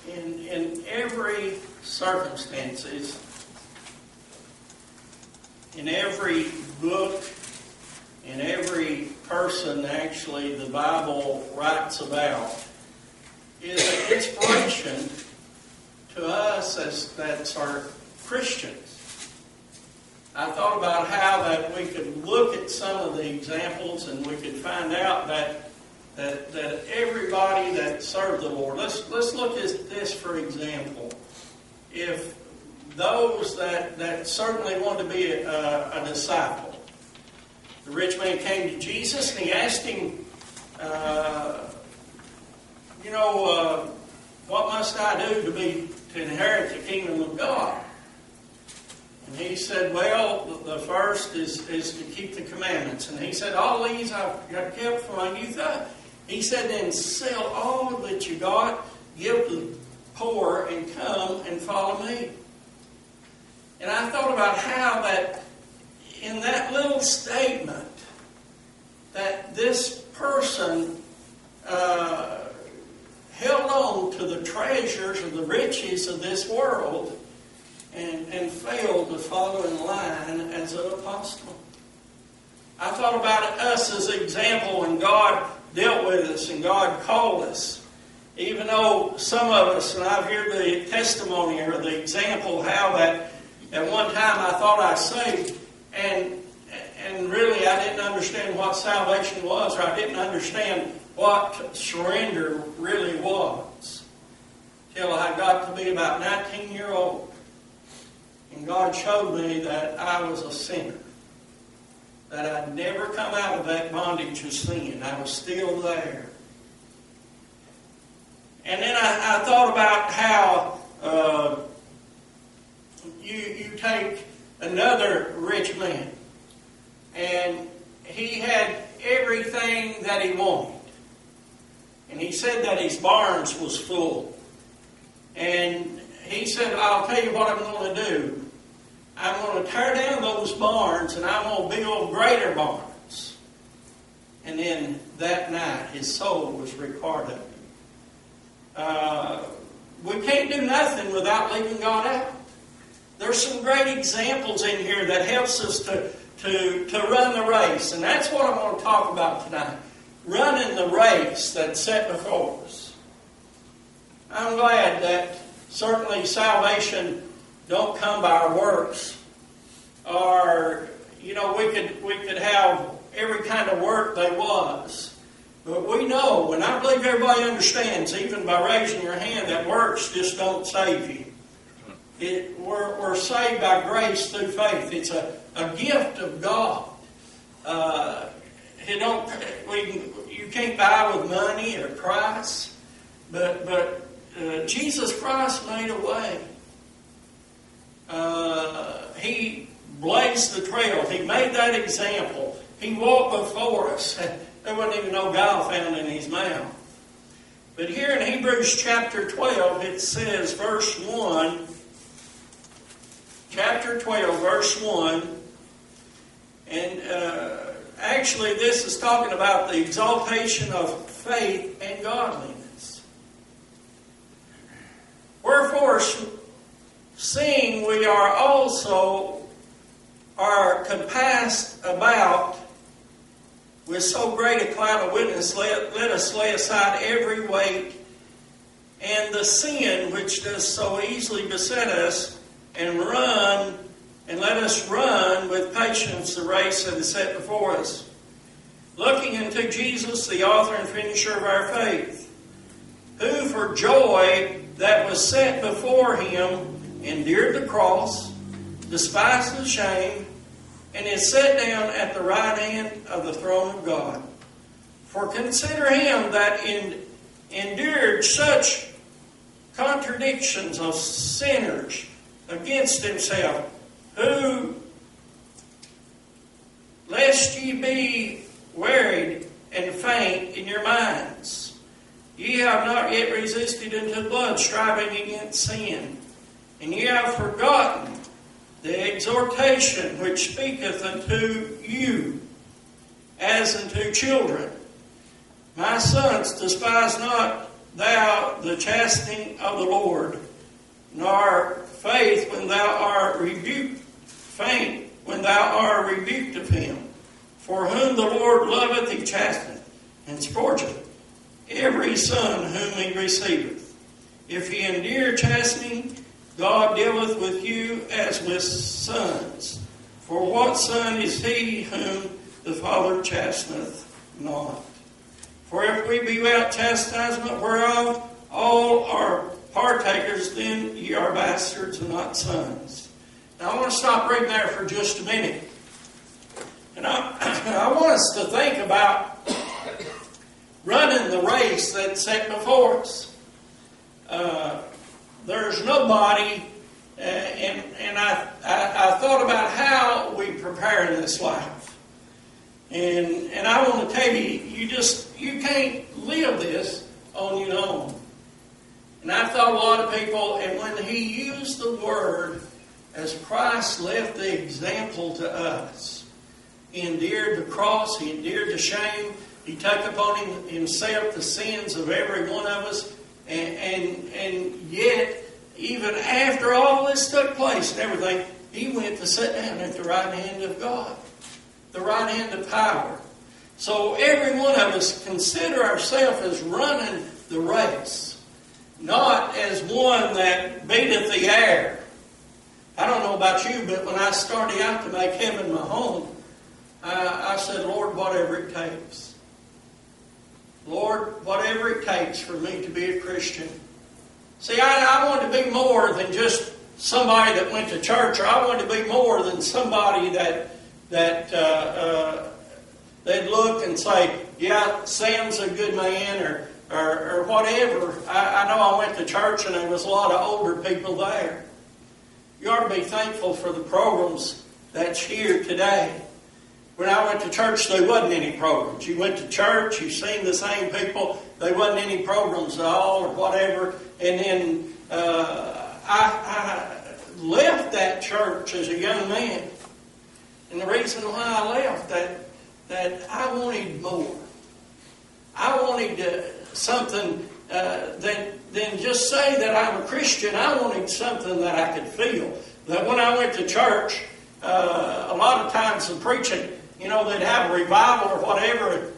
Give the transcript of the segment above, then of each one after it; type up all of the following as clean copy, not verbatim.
in every circumstances, in every book, in every person actually the Bible writes about, is an inspiration to us that's our Christians. I thought about how that we could look at some of the examples and we could find out that everybody that served the Lord. Let's look at this for example. If those that certainly want to be a disciple, the rich man came to Jesus and he asked him, what must I do to inherit the kingdom of God? And he said, well, the first is to keep the commandments. And he said, all these I've kept from my youth up. He said, then sell all that you got, give to the poor, and come and follow me. And I thought about how that in that little statement that this person held on to the treasures or the riches of this world and failed to follow in line as an apostle. I thought about us as an example when God dealt with us and God called us. Even though some of us, and I've heard the testimony or the example how that at one time I thought I saved and really I didn't understand what salvation was, or I didn't understand what surrender really was. Till I got to be about 19-year-old. And God showed me that I was a sinner. That I'd never come out of that bondage of sin. I was still there. And then I thought about how you take another rich man. And he had everything that he wanted. And he said that his barns was full. And he said, I'll tell you what I'm going to do. I'm going to tear down those barns and I'm going to build greater barns. And then that night his soul was required of him. We can't do nothing without leaving God out. There's some great examples in here that helps us to run the race. And that's what I want to talk about tonight. Running the race that's set before us. I'm glad that certainly salvation don't come by our works. Or, we could have every kind of work there was. But we know, and I believe everybody understands, even by raising your hand, that works just don't save you. We're saved by grace through faith. It's a gift of God. You can't buy with money or price, but Jesus Christ made a way. He blazed the trail. He made that example. He walked before us. There wasn't even no guile found in his mouth. But here in Hebrews chapter 12, it says, verse 1, chapter 12, verse 1, and actually this is talking about the exaltation of faith and godliness. Wherefore, seeing we are compassed about with so great a cloud of witness, let us lay aside every weight and the sin which does so easily beset us, and let us run with patience the race that is set before us, looking unto Jesus, the author and finisher of our faith, who for joy that was set before him endured the cross, despised the shame, and is set down at the right hand of the throne of God. For consider him that endured such contradictions of sinners against himself, who, lest ye be wearied and faint in your minds, ye have not yet resisted unto blood, striving against sin. And ye have forgotten the exhortation which speaketh unto you as unto children. My sons, despise not thou the chastening of the Lord, nor faith when thou art rebuked, faint when thou art rebuked of him. For whom the Lord loveth, he chasteneth, and scourgeth every son whom he receiveth. If ye endure chastening, God dealeth with you as with sons. For what son is he whom the Father chasteneth not? For if we be without chastisement whereof all are partakers, then ye are bastards and not sons. Now I want to stop reading there for just a minute. And I want us to think about running the race that's set before us. There's nobody, and I thought about how we prepare in this life. And I want to tell you, you can't live this on your own. And I thought a lot of people, and when he used the word as Christ left the example to us, he endured the cross, he endured the shame, he took upon himself the sins of every one of us, and yet, even after all this took place and everything, he went to sit down at the right hand of God, the right hand of power. So every one of us consider ourselves as running the race, not as one that beateth the air. I don't know about you, but when I started out to make heaven my home, I said, Lord, whatever it takes. Lord, whatever it takes for me to be a Christian. See, I want to be more than just somebody that went to church, or I want to be more than somebody that they'd look and say, yeah, Sam's a good man, or whatever. I know I went to church and there was a lot of older people there. You ought to be thankful for the programs that's here today. When I went to church, there wasn't any programs. You went to church, you seen the same people, there wasn't any programs at all or whatever. And then I left that church as a young man. And the reason why I left, that I wanted more. I wanted something than just say that I'm a Christian. I wanted something that I could feel. That when I went to church, a lot of times the preaching, they'd have a revival or whatever,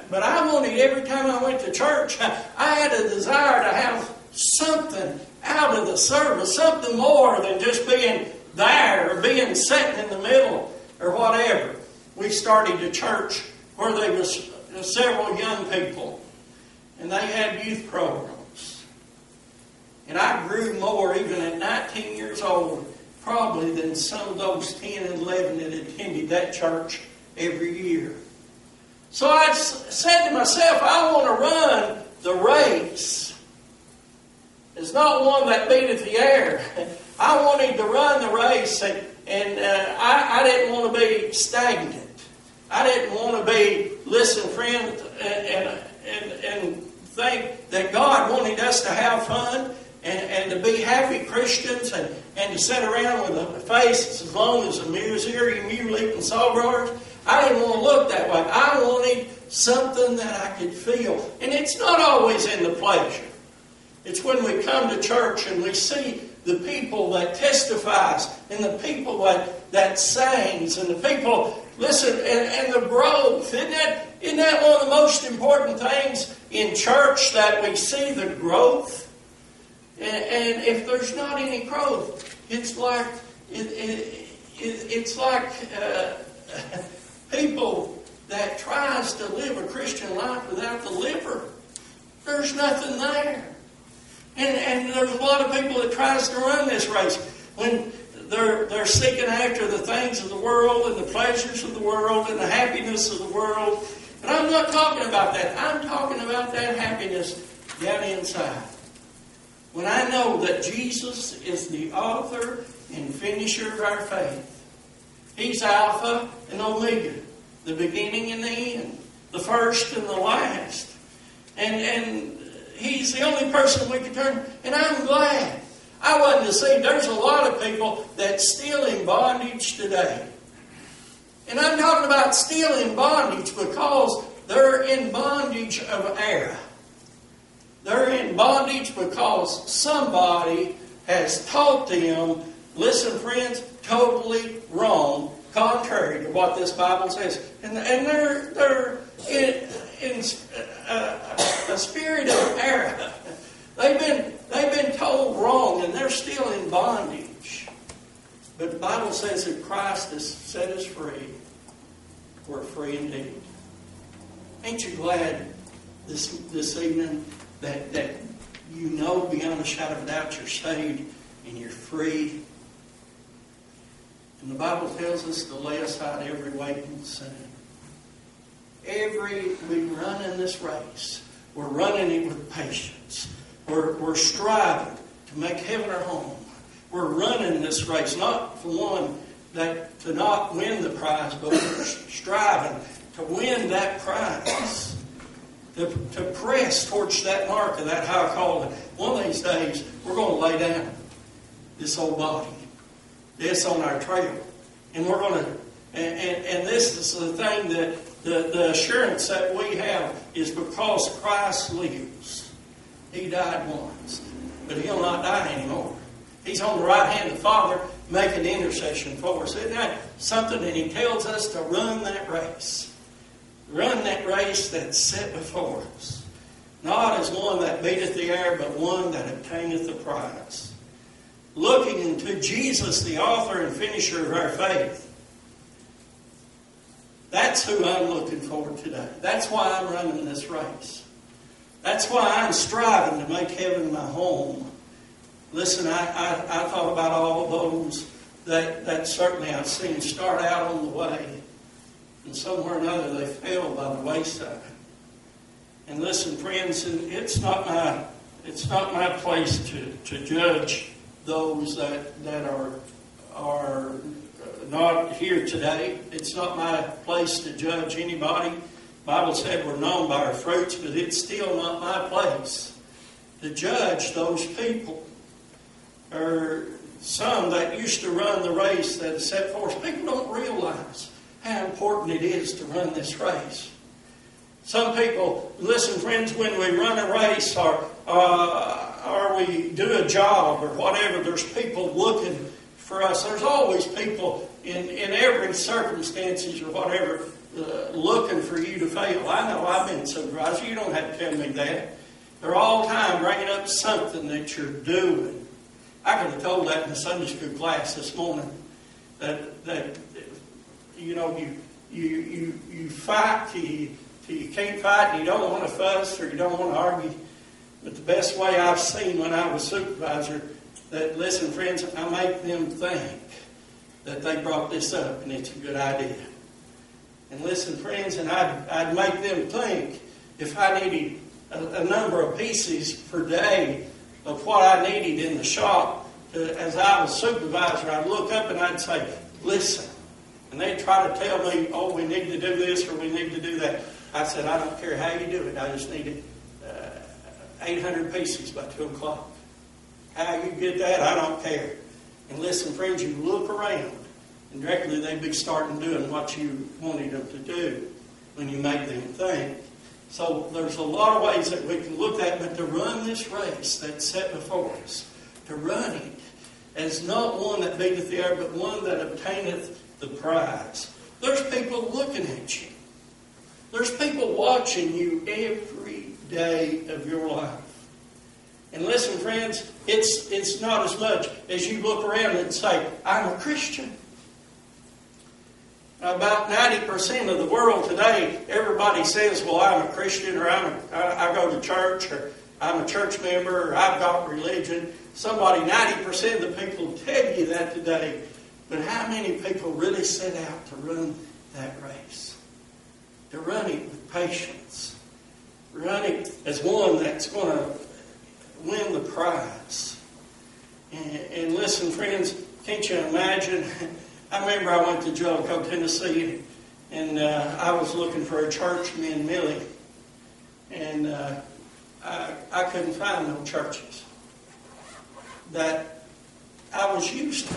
but I wanted, every time I went to church, I had a desire to have something out of the service, something more than just being there or being sitting in the middle or whatever. We started a church where there was several young people, and they had youth programs. And I grew more, even at 19 years old, probably than some of those 10 and 11 that attended that church every year. So I said to myself, I want to run the race. It's not one that beateth the air. I wanted to run the race, and I didn't want to be stagnant. I didn't want to be, listen, friend, and think that God wanted us to have fun and to be happy Christians and to sit around with a face as long as a Missouri mule eating sawgrass. I didn't want to look that way. I wanted something that I could feel. And it's not always in the pleasure. It's when we come to church and we see the people that testifies and the people that sings and the people, listen, and the growth. Isn't that one of the most important things in church, that we see the growth? And if there's not any growth, it's like people that tries to live a Christian life without the liver. There's nothing there. And there's a lot of people that tries to run this race when they're seeking after the things of the world and the pleasures of the world and the happiness of the world. And I'm not talking about that. I'm talking about that happiness down inside. When I know that Jesus is the author and finisher of our faith. He's Alpha and Omega, the beginning and the end, the first and the last. And He's the only person we can turn. And I'm glad. I wasn't deceived. There's a lot of people that still in bondage today. And I'm talking about still in bondage because they're in bondage of error. They're in bondage because somebody has taught them, listen friends, totally wrong, contrary to what this Bible says. And they're in a spirit of error. They've been told wrong, and they're still in bondage. But the Bible says that Christ has set us free. We're free indeed. Ain't you glad this evening that you know beyond a shadow of a doubt you're saved and you're free? And the Bible tells us to lay aside every weight and sin. We run in this race. We're running it with patience. We're striving to make heaven our home. We're running this race, not for one to not win the prize, but we're striving to win that prize. To press towards that mark of that high calling. One of these days, we're going to lay down this old body. This on our trail. And we're going to, and this is the thing that the assurance that we have is because Christ lives. He died once, but He'll not die anymore. He's on the right hand of the Father making intercession for us. Isn't that something that He tells us to run that race? Run that race that's set before us. Not as one that beateth the air, but one that obtaineth the prize. Looking into Jesus, the author and finisher of our faith. That's who I'm looking for today. That's why I'm running this race. That's why I'm striving to make heaven my home. Listen, I thought about all those that certainly I've seen start out on the way. And somewhere or another they fell by the wayside. And listen, friends, it's not my place to judge those that are not here today. It's not my place to judge anybody. The Bible said we're known by our fruits, but it's still not my place to judge those people. Or some that used to run the race that is set forth. People don't realize how important it is to run this race. Some people, listen friends, when we run a race or we do a job or whatever, there's people looking for us. There's always people in every circumstances or whatever looking for you to fail. I know I've been supervisor. You don't have to tell me that. They're all the time bringing up something that you're doing. I could have told that in the Sunday school class this morning. That you know, you fight till you can't fight, and you don't want to fuss or you don't want to argue. But the best way I've seen when I was supervisor, that, listen, friends, I make them think that they brought this up and it's a good idea. And listen, friends, and I'd make them think if I needed a number of pieces per day of what I needed in the shop, as I was supervisor, I'd look up and I'd say, listen. And they'd try to tell me, oh, we need to do this or we need to do that. I said, I don't care how you do it. I just needed 800 pieces by 2 o'clock. How you get that, I don't care. And listen, friends, you look around, and directly they'd be starting doing what you wanted them to do when you made them think. So there's a lot of ways that we can look at, but to run this race that's set before us, to run it as not one that beateth the air, but one that obtaineth the prize. There's people looking at you. There's people watching you every day of your life. And listen, friends, it's not as much as you look around and say, I'm a Christian. About 90% of the world today, everybody says, well, I'm a Christian, or I go to church, or I'm a church member, or I've got religion. 90% of the people tell you that today. But how many people really set out to run that race? To run it with patience. Run it as one that's going to win the prize. And listen, friends, can't you imagine? I remember I went to Jellicoe, Tennessee, and I was looking for a church in Millie. And I couldn't find no churches that I was used to.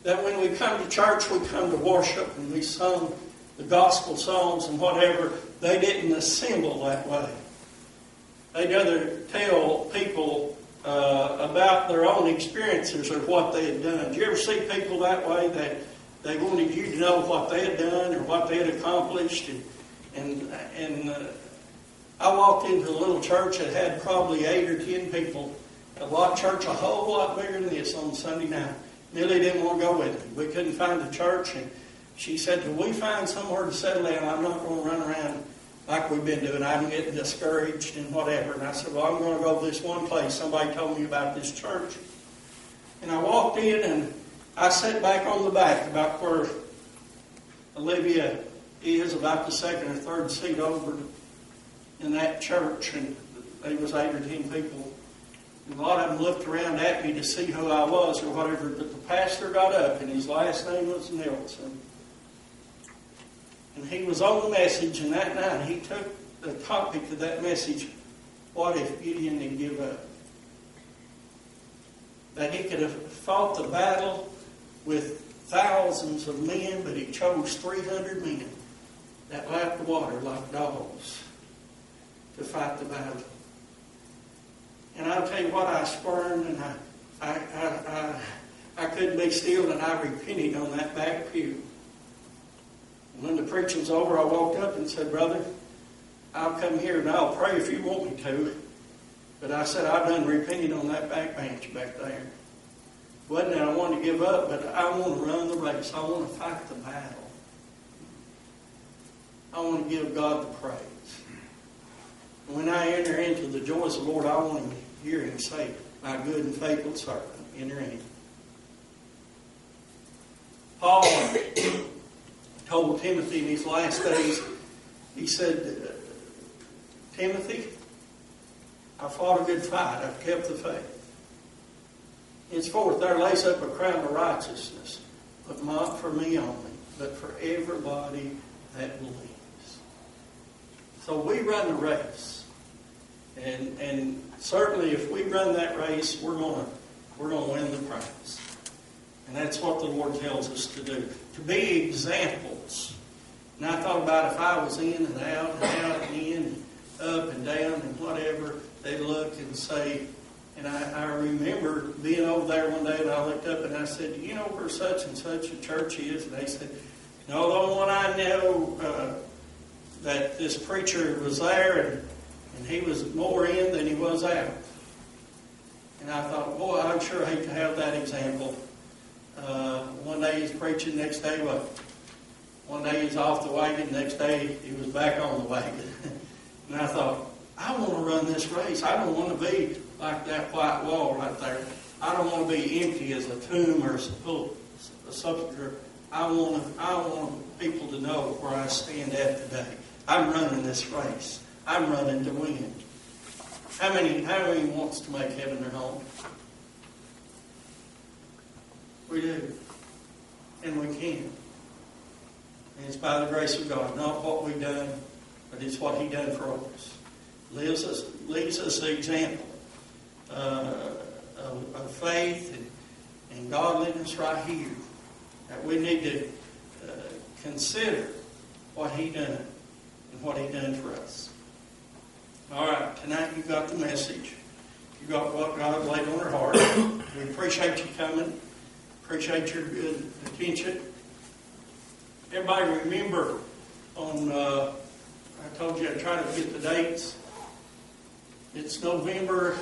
That when we come to church, we come to worship and we sung the gospel songs and whatever. They didn't assemble that way. they'd rather tell people about their own experiences or what they had done. Did you ever see people that way, that they wanted you to know what they had done or what they had accomplished? And I walked into a little church that had probably 8 or 10 people. A church a whole lot bigger than this on Sunday night. Millie didn't want to go with me. We couldn't find a church, and she said, "Till we find somewhere to settle down, I'm not going to run around like we've been doing. I'm getting discouraged and whatever." And I said, "Well, I'm going to go to this one place. Somebody told me about this church." And I walked in, and I sat back on the back, about where Olivia is, about the second or third seat over in that church, and there was 8 or 10 people. And a lot of them looked around at me to see who I was or whatever, but the pastor got up, and his last name was Nelson. And he was on the message, and that night he took the topic of that message, what if Gideon had give up? That he could have fought the battle with thousands of men, but he chose 300 men that lapped the water like dogs to fight the battle. And I'll tell you what, I squirmed, and I couldn't be still, and I repented on that back pew. And when the preaching was over, I walked up and said, "Brother, I'll come here and I'll pray if you want me to." But I said, "I've done repenting on that back bench back there. Wasn't that I wanted to give up, but I want to run the race. I want to fight the battle. I want to give God the praise. When I enter into the joys of the Lord, I want to hear Him say, 'My good and faithful servant, enter in.'" Paul told Timothy in his last days, he said, "Timothy, I fought a good fight. I've kept the faith. Henceforth there lays up a crown of righteousness, but not for me only, but for everybody that believes." So we run the race. And certainly if we run that race, we're going to win the prize. And that's what the Lord tells us to do. To be examples. And I thought about if I was in and out and in and up and down and whatever, they'd look and say, and I remember being over there one day and I looked up and I said, "Do you know where such and such a church is?" And they said, "No, the only one I know, that this preacher was there and he was more in than he was out." And I thought, boy, I'd sure hate to have that example. One day he's preaching, next day what? One day he's off the wagon, next day he was back on the wagon. And I thought, I want to run this race. I don't want to be like that white wall right there. I don't want to be empty as a tomb or a sepulcher. I want people to know where I stand at today. I'm running this race. I'm running to win. How many wants to make heaven their home? We do. And we can. And it's by the grace of God, not what we've done, but it's what He done for us. Leaves us the example of faith and godliness right here. That we need to consider what He done and what He done for us. All right, tonight you got the message. You got what God laid on our heart. We appreciate you coming. Appreciate your good attention. Everybody remember on, I told you I'd try to get the dates. It's November,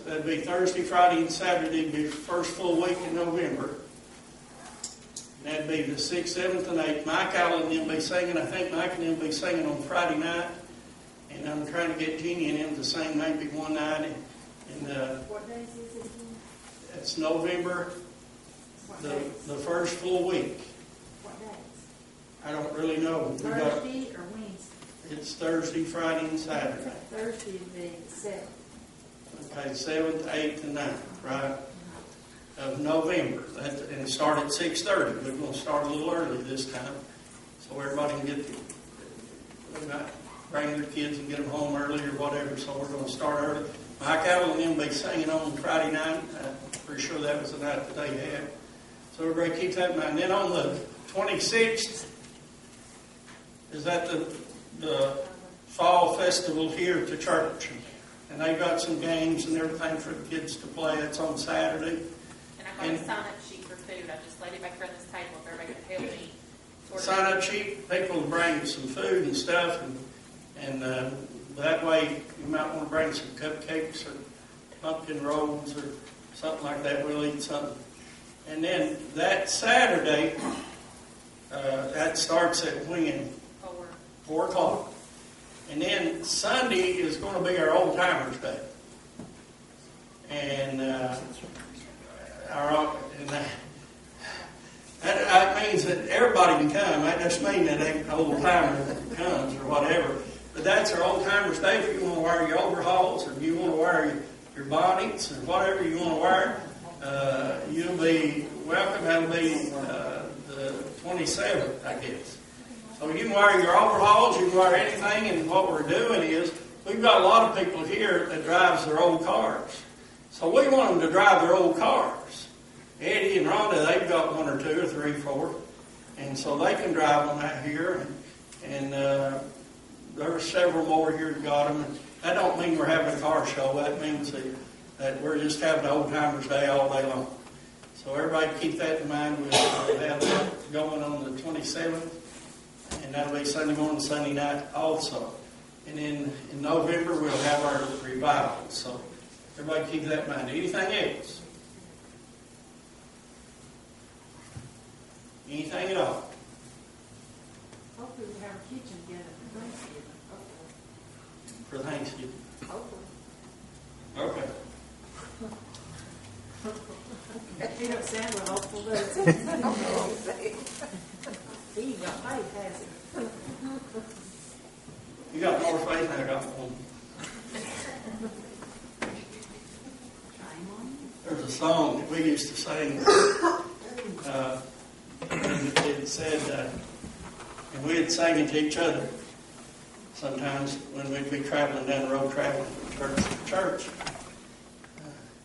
that'd be Thursday, Friday, and Saturday, be the first full week in November. And that'd be the 6th, 7th, and 8th. Mike Allen will be singing. I think Mike and him will be singing on Friday night. And I'm trying to get Jeannie and him to sing maybe one night. What days is it? It's November, the first full week. What days? I don't really know. Thursday or Wednesday? It's Thursday, Friday, and Saturday. Thursday would be the 7th. Okay, 7th, 8th, and 9th, right? Of November. And it started at 6:30. We're going to start a little early this time, so everybody can get bring their kids and get them home early or whatever. So we're going to start early. Mike Allen and them will be singing on Friday night. I'm pretty sure that was the night that they had. So everybody keep that in mind. And then on the 26th, is that the fall festival here at the church. And they've got some games and everything for the kids to play. It's on Saturday. And I got a sign-up sheet for food. I just laid it back around this table if everybody could help me. Sign-up sheet, people will bring some food and stuff, and that way you might want to bring some cupcakes or pumpkin rolls or something like that. We'll eat something. And then that Saturday, that starts at when? 4 o'clock. And then Sunday is going to be our Old Timers Day. And that means that everybody can come. That doesn't mean that an old timer comes or whatever. But that's our Old Timers Day. If you want to wear your overalls or you want to wear your bonnets or whatever you want to wear, you'll be welcome. That'll be the 27th, I guess. So you can wear your overalls, you can wear anything, and what we're doing is we've got a lot of people here that drives their old cars. So we want them to drive their old cars. Eddie and Rhonda, they've got 1 or 2 or 3, 4, and so they can drive them out here. And there are several more here that got them. And that don't mean we're having a car show. That means that we're just having Old Timers Day all day long. So everybody keep that in mind. We'll have that going on the 27th, and that'll be Sunday morning, Sunday night also. And then in November we'll have our revival. So everybody keep that in mind. Anything else? Anything at all? Hopefully we have a kitchen together for Thanksgiving. For Thanksgiving. Hopefully. Okay. He don't sound real hopeful, does he? He ain't got faith, has he? You got more faith than I got one. Shame on you. There's a song that we used to sing. And it said, and we'd sing it to each other sometimes when we'd be traveling down the road, traveling from church to church.